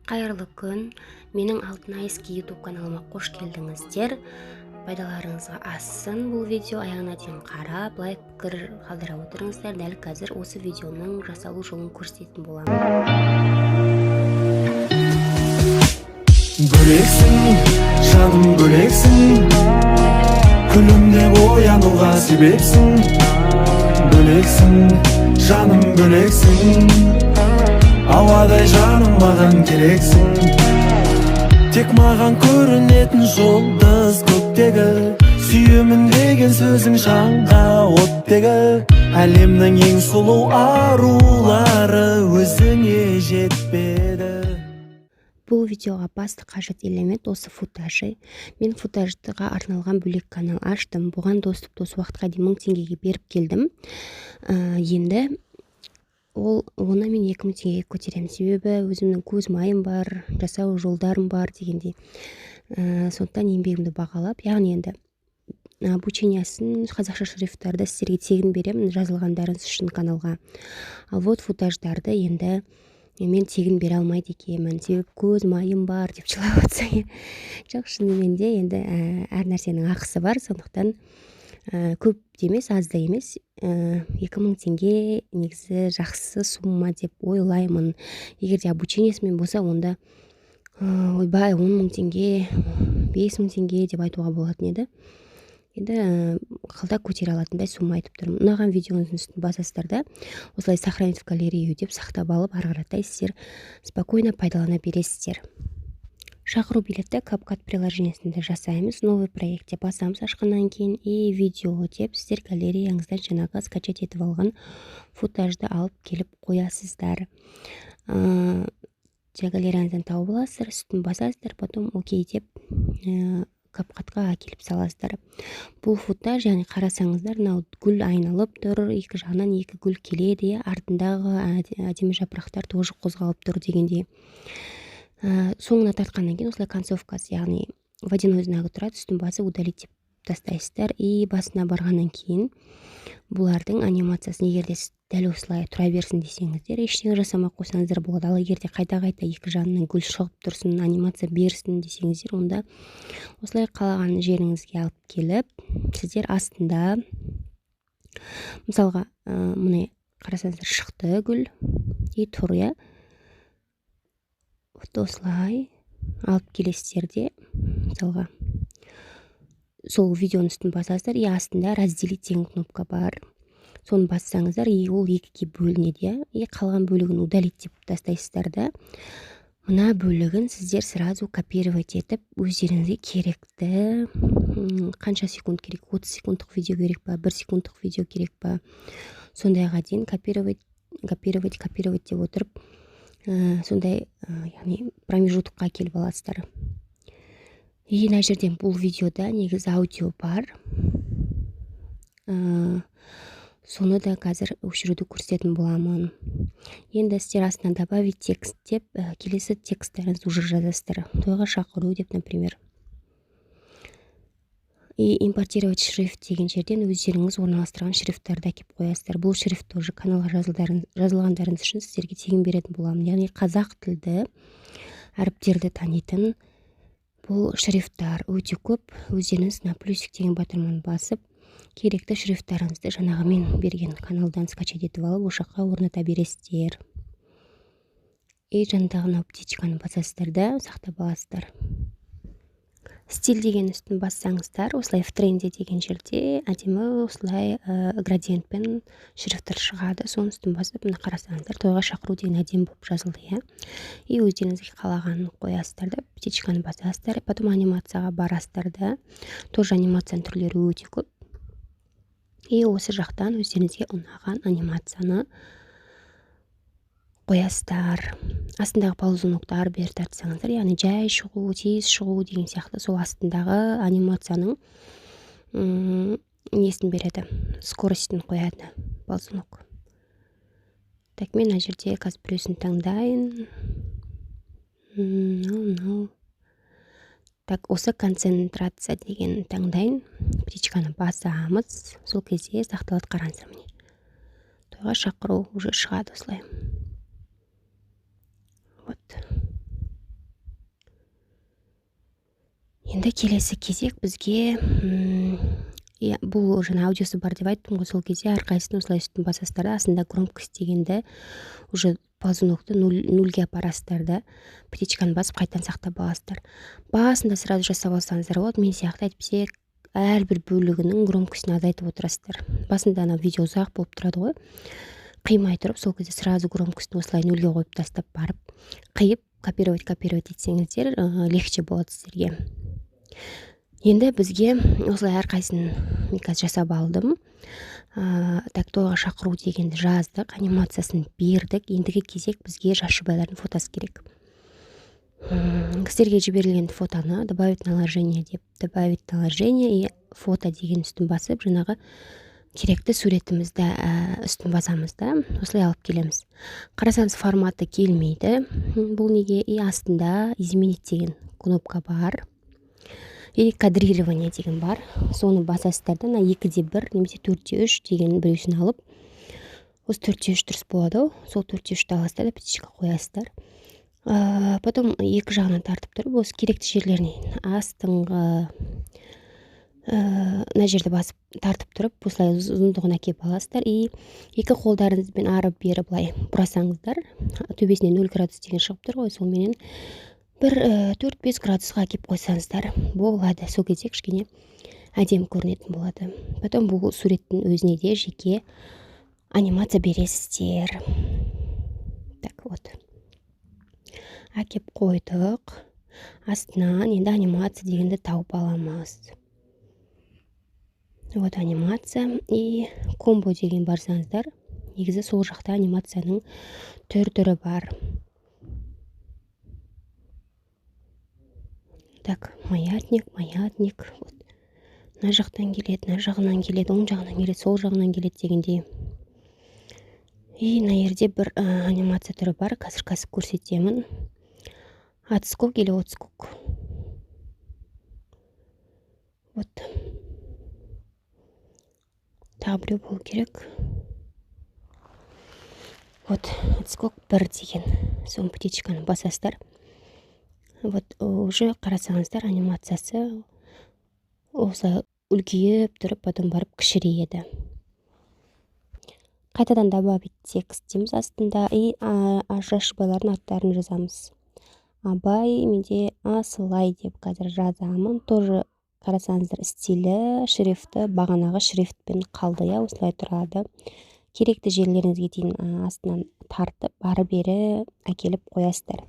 Қайырлы күн. Менің Алтын Айский YouTube каналыма қош келдіңіздер. Пайдаларыңызға ассын бұл видео, аяғына дейін қарап, лайк, пікір қалдыра отырыңыздар. Дәл қазір осы видеоның жасалу жолын көрсететін боламын. Бөлексің, жаным бөлексің, күлімде оянуға себепсің. Бөлексің, жаным бөлексің, ауадай жаным маған керексің. Тек маған көрінетін жұлдыз көктегі, сүйемін деген сөзің шаңға оттегі. Әлемнің ең сұлу арулары өзіңе жетпеді. Бұл видеоға басты қажет элемент осы футажы. Мен футажға арналған бөлек канал аштым. Бұған доступ осы уақытқа дейін 1000 теңгеге беріп келдім. Енді оны мен 2000 теңгеге көтеремін. Себебі өзімнің көз майым бар, жасау жолдарым бар дегендей. Сондықтан еңбегімді бағалап, яғни енді обучениясын, қазақша шрифттарды сіздерге тегін беремін, жазылғандарыңыз үшін каналға. Ал вот футаждарды енді мен тегін бере алмайды екенмін, себебі көз майым бар деп жылап отырсаң. Жоқ, шынымен де енді әр нәрсенің ақысы бар, сондықтан көп демес, аз да емес. 2000 теңге негізі жақсы сумма деп ойлаймын. Егер де обучениесімен болса, онда ойбай 10 000 теңге, 5 000 теңге деп айтуға болатын еді. Енді қалда көтере алатындай сумма айтып тұрмын. Ұнаған видеоңыздың үстін басасыздар да, осылай сохранить в галерею деп сақтап алып, ары қаратай сіздер спокойно пайдалана бересіздер. Шақыру билетті CapCut приложениесінде жасаймыз. Новый проектте басамыз, ашқаннан кейін и видео деп сіздер галереяңыздан жаңағы скачать етіп алған футажды алып келіп қоясыздар. Галереяңыздан тауып аласыздар, үстін басасыздар, потом окей деп CapCutқа әкеліп саласыздар. Бұл футаж, яғни қарасаңыздар, гүл айналып тұр, екі жағынан екі гүл келеді, артындағы әдемі жапырақтар тоже қозғалып тұр дегендей. Соңына тартқаннан кейін осылай концовкасы, яғни водяной знагы тұрады, үстін басы удалить деп тастайсыздар. И басына барғаннан кейін бұлардың анимациясын, егер де дәл осылай тұра берсін десеңіздер, ештеңе жасамай қойсаңыздар болады. Ал егер де қайта-қайта екі жағынан гүл шығып тұрсын, анимация берсін десеңіздер, онда осылай қалаған жеріңізге алып келіп, сіздер астында, мысалға, мұны қарасаңыздар, шықты гүл и тұр, иә. Осылай алып келесіздер де, мысалға, сол видеоның үстін басасыздар, и астында разделить деген кнопка бар. Соны бассаңыздар, ол екіге бөлінеді, и қалған бөлігін удалить деп тастайсыздар да. Мына бөлігін сіздер сразу копировать етіп, өздеріңізге керекті, қанша секунд керек, 30 секундтық видео керек па, 1 секундтық видео керек па, сондайға дейін копировать деп отырып, сондай, яғни промежуткқа келіп аласыздар. И мына жерден бұл видеода негізі аудио бар. Соны да қазір өшіруді көрсететін боламын. Енді сіздер астынан добавить текст деп, келесі тексттарыңыз уже жазасыздар. Тойға шақыру деп, например. И импортировать шрифт деген жерден өздеріңіз орналастырған шрифттарды әкеп қоясыздар. Бұл шрифт тоже каналға жазылғандарыңыз үшін сіздерге тегін беретін боламын. Яғни қазақ тілді әріптерді танитын бұл шрифттар өте көп. Өздеріңіз на плюсик деген батырманы басып, керекті шрифттарыңызды жаңағы мен берген каналдан скачать етіп алып, ошаққа орната бересіздер. И жаңағыны птичканы басасыздар да, сақтап аласыздар. Стиль деген үстін бассаңыздар, осылай в тренде деген жерде әдемі осылай градиентпен шрифттар шығады. Соның үстін басып, мына қарасаңыздар, тойға шақыру деген әдемі болып жазылды, иә. И өздеріңізге қалағанын қоясыздар да, птичканы басасыздар, потом анимацияға барасыздар да. Тоже анимацияның түрлері өте көп. И осы жақтан өздеріңізге ұнаған анимацияны қоясыздар. Астындағы ползуноктар бер тартсаңыздар, яғни жай шығу, тез шығу деген сияқты сол астындағы анимацияның несін береді, скоростін қояды ползунок. Так, мен мына жерде қазір біреусін таңдайын. Так, осы концентрация деген таңдайын. Птичканы басамыз, сол кезде сақталады, қараңыздар міне. Тойға шақыру уже шығады осылай. Вот. Енді келесі кезек бізге бұл жаңа аудиосы бар деп айттым ғой, сол кезде әрқайсысын осылай үстін басасыздар да, астында громкость дегенді уже ползунокты нөлге апарасыздар да, птичканы басып қайтадан сақтап аласыздар. Басында сразу жасап алсаңыздар болады, мен сияқты әйтпесе әрбір бөлігінің громкостін азайтып отырасыздар. Басында ана видео ұзақ болып тұрады ғой, қимай тұрып, сол кезде сразу громкостін осылай нөлге қойып тастап барып, қиып копировать етсеңіздер, легче болады сіздерге. Енді бізге осылай әрқайсысын мен қазір жасап алдым. Так, тойға шақыру дегенді жаздық, анимациясын бердік. Ендігі кезек бізге жас жұбайлардың фотосы керек. Сіздерге жіберілген фотоны добавить наложение деп, добавить наложение и фото деген үстін басып, жаңағы керекті суретімізді үстін басамыз да, осылай алып келеміз. Қарасаңыз форматы келмейді. Бұл неге? И астында изменить деген кнопка бар. И кадрирование деген бар. Соны басасыздар да, 2:1 немесе 4:3 деген біреусін алып, осы 4:3 дұрыс болады ау, сол 4:3 аласыздар да, птичка қоясыздар. Потом екі жағынан тартып тұрып, осы керекті жерлеріне астыңғы мына жерді басып тартып тұрып, осылай ұзындығын әкеп аласыздар. И екі қолдарыңызбен ары-бері былай бұрасаңыздар, төбесіне 0 градус деген шығып тұр ғой, сол менен бір 4-5 градусқа әкеп қойсаңыздар болады. Сол кезде кішкене әдемі көрінетін болады. Потом бұл суреттің өзіне де жеке анимация бересіздер. Так, вот. Әкеп қойдық. Астынан енді анимация дегенді тауып аламыз. Вот анимация и комбо деген барсаңыздар, негізі сол жақта анимацияның түрі бар. Так, маятник. Вот. Мына жақтан келеді, мына жағынан келеді, оң жағынан келеді, сол жағынан келеді дегендей. И мына жерде бір анимация түрі бар, қазір көрсетемін. Отскок или отскок. Вот. Тағы біреу болу керек. Вот, отскок 1 деген. Соң птичканы басасыздар. Вот, уже қарасаңыздар, анимациясы осы үлкейіп тұрып, потом барып кішірейеді. Қайтадан добавить текст дейміз астында. И жас жұбайлардың аттарын жазамыз. Абай, менде Асылай деп қазір жазамын. Тоже қарасаңыздар, стилі, шрифті, бағанағы шрифтпен қалды, я, осылай тұрады. Керекті жерлеріңізге дейін астынан тартып, бері әкеліп қоясыздар.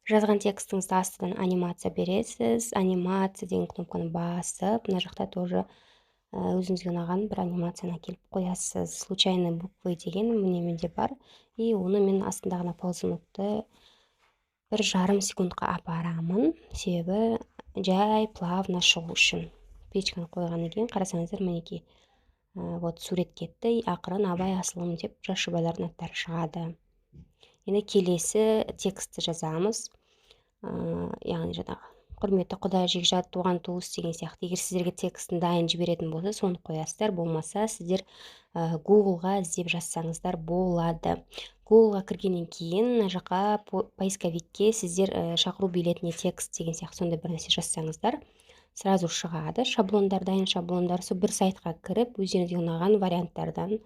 Жазған текстіңізді астынан анимация бересіз. Анимация деген кнопканы басып, мына жақта тоже өзіңізге ұнаған бір анимацияны әкеліп қоясыз. Случайный буквы деген менде бар. И оны мен астындағына ползунокты 1,5 секундқа апарамын. Себебі жай плавно шығу үшін. Печканы қойғаннан кейін қарасаңыздар, мінекей. Вот сурет кетті, ақырын Абай Асылым деп жас жұбайлардың аттары шығады. Енді келесі текстті жазамыз. Яғни жаңағы құрметті Құдай жекжат туған туыс деген сияқты. Егер сіздерге текстін дайын жіберетін болса, соны қоясыздар. Болмаса сіздер Google-ға іздеп жазсаңыздар болады. Google-ға кіргеннен кейін жаққа поисковикке сіздер шақыру билетіне текст деген сияқты сондай бір нәрсе жазсаңыздар, сразу шығады. Шаблондар, дайын шаблондар, сол бір сайтқа кіріп, өздеріңізге ұнаған варианттардан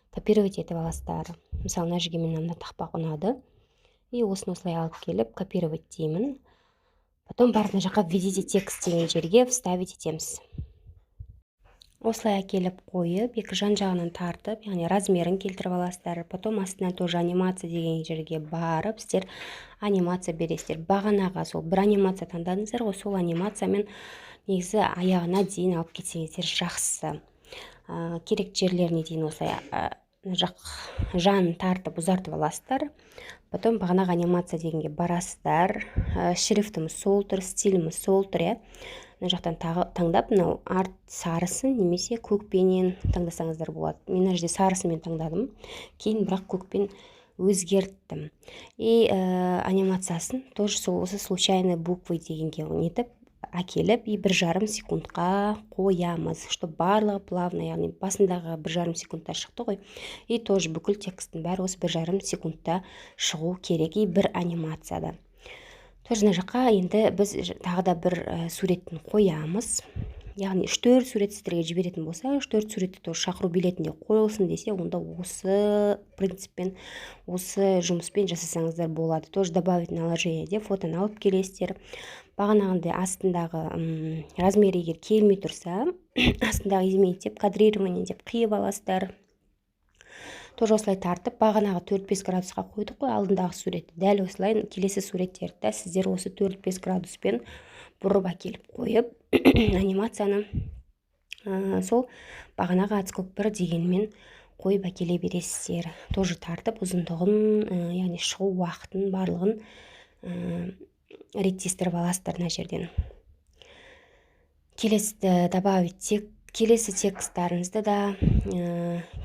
копировать етіп аласыздар. Мысалы, мына жерге мен мына тақпақ ұнады. И осыны осылай алып келіп, копировать деймін. Потом барып мына жаққа введите текст деген жерге вставить етеміз. Осылай әкеліп қойып, екі жан-жағынан тартып, яғни размерін келтіріп аласыздар. Потом астынан тоже анимация деген жерге барып, сіздер анимация бересіздер. Бағанаға сол бір анимация таңдадыңыздар ғой, сол анимациямен негізі аяғына дейін алып кетсеңіздер жақсы. Керек жерлеріне дейін осылай жан тартып ұзартып аласыздар. Потом бағанағы анимация дегенге барасыздар. Шрифтіміз сол тұр, стиліміз сол тұр. Мына жақтан таңдап, мынау арт сарысын немесе көкпенен таңдасаңыздар болады. Мен мына жерде сарысымен таңдадым. Кейін бірақ көкпен өзгерттім. И анимациясын тоже осы случайный буквы дегенге нетіп әкеліп, 1,5 секундқа қоямыз, чтобы барлығы плавно, яғни басындағы 1,5 секундта шықты ғой. И тоже бүкіл текстің бәрі осы 1,5 секундта шығу керек, и бір анимацияда. тоже мына жаққа енді біз тағы да бір суретін қоямыз. Яғни 3-4 сурет сіздерге жіберетін болса, 3-4 суретті тоже шақыру билетінде қойылсын десе, онда осы принциппен, осы жұмыспен жасасаңыздар болады. Тоже добавить наложение деп фотоны алып келесіздер. Бағанағындай астындағы размері егер келмей тұрса, астындағы изменить деп, кадрирование деп қиып аласыздар. Тоже осылай тартып, бағанағы 4-5 градусқа қойдық қой алдындағы суретті. Дәл осылай келесі суреттерді сіздер осы 4-5 градуспен бұрып әкеліп қойып, анимацияны сол бағанағы отскок 1 дегенмен қойып әкеле бересіздер. Тоже тартып, ұзындығын, яғни шығу уақытын барлығын реттестіріп аласыздар мына жерден. Келесі добавить келесі тексттарыңызды да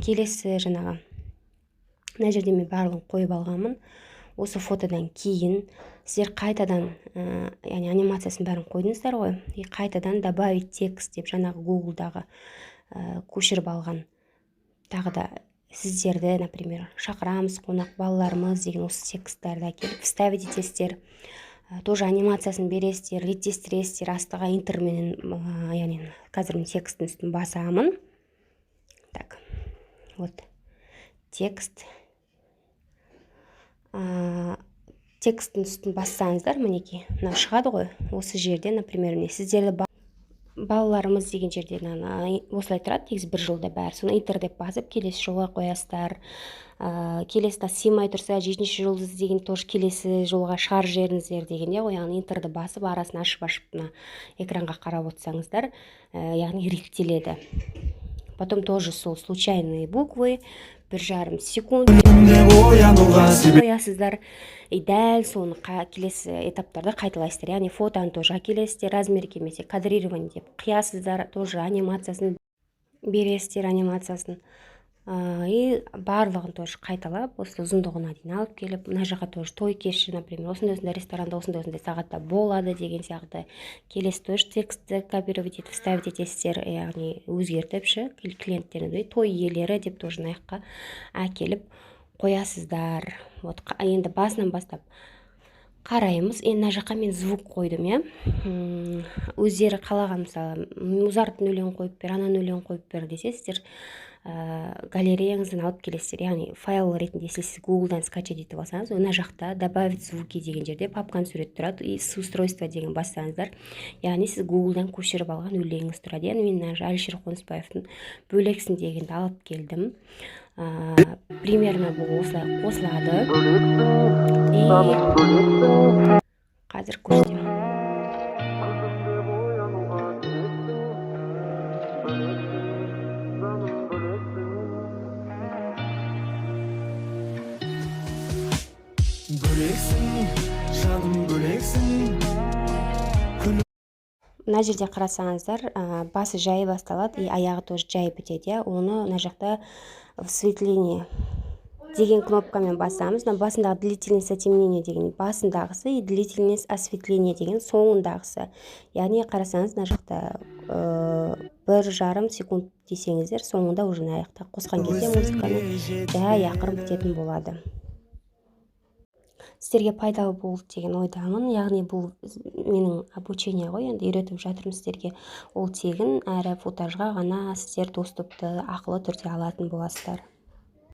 келесі жаңағы мына жерде мен барлығын қойып алғанмын. Осы фотодан кейін сіздер қайтадан, яғни анимациясын бәрін қойдыңыздар ғой, қайтадан добавить текст деп жаңағы Google-дағы көшіріп алған тағы да сіздерді, например, шақырамыз, қонақ балаларымыз деген осы тексттарды әкеліп вставить етесіздер. Тоже анимациясын бересіздер, реттестіресіздер, астыға интерменен, яғни қазір мен тексттің үстін басамын. Так, вот текст. Тексттің үстін бассаңыздар, мінекей, мына шығады ғой, осы жерде, например, сіздерді балаларымыз деген жерде осылай тұрады, тегіз бір жылда бәрі. Соны интер деп басып, келесі жолға қоясыздар. Келесі сыймай тұрса, 7-ші жұлдыз деген тоже келесі жолға шығар жеріңіздер дегенде ғой, яғни интерді басып, арасын ашып экранға қарап отырсаңыздар, яғни реттеледі. Потом тоже сол случайные буквы, 1,5 секунд қоясыздар. И дәл соны келесі этаптарда қайталайсыздар. Яғни фотоны тоже әкелесіздер, размер келмесе кадрирование деп қиясыздар, тоже анимациясын бересіздер, анимациясын. И барлығын тоже қайталап, осы ұзындығына дейін алып келіп, мына жаққа тоже той кеші, например, осындай ресторанда осындай сағатта болады деген сияқты. Келесі тоже текстті копировать етіп, вставить етесіздер, яғни өзгертіпші, клиенттерді той иелері деп тоже наяққа әкеліп қоясыздар. Вот енді басынан бастап қараймыз. Енді мына жаққа мен звук қойдым, өздері қалаған, мысалы, Музарттың өлеңін қойып бер, ананың өлеңін қойып бер десе, сіздер галереяңыздан алып келесіздер. Яғни файл ретінде сіз Google-дан скачать етіп алсаңыз, мына жақта добавить звуки деген жерде папканың сурет тұрады, и с устройства деген бассаңыздар, яғни сіз Google-дан көшіріп алған өлеңіңіз тұрады. Яғни мен Әлішер Қонысбаевтың бөлексін дегенді алып келдім. Примерно бұл осылай қосылады. Қазір көрсетемін. Мына жерде қарасаңыздар, басы жай басталады, и аяғы тоже жай бітеді. Оны мына жақта осветление деген кнопкамен басамыз. Басындағы длительность затемнения деген басындағысы, и длительность осветления деген соңындағысы. Яғни қарасаңыз, мына жақта 1,5 секунд десеңіздер, соңында уже аяқта қосқан кезде музыканы жай ақырын бітетін болады. Сіздерге пайдалы болды деген ойдамын. Яғни бұл менің обучение ғой, енді үйретіп жатырмын сіздерге. Ол тегін, әрі футажға ғана сіздер доступты ақылы түрде алатын боласыздар.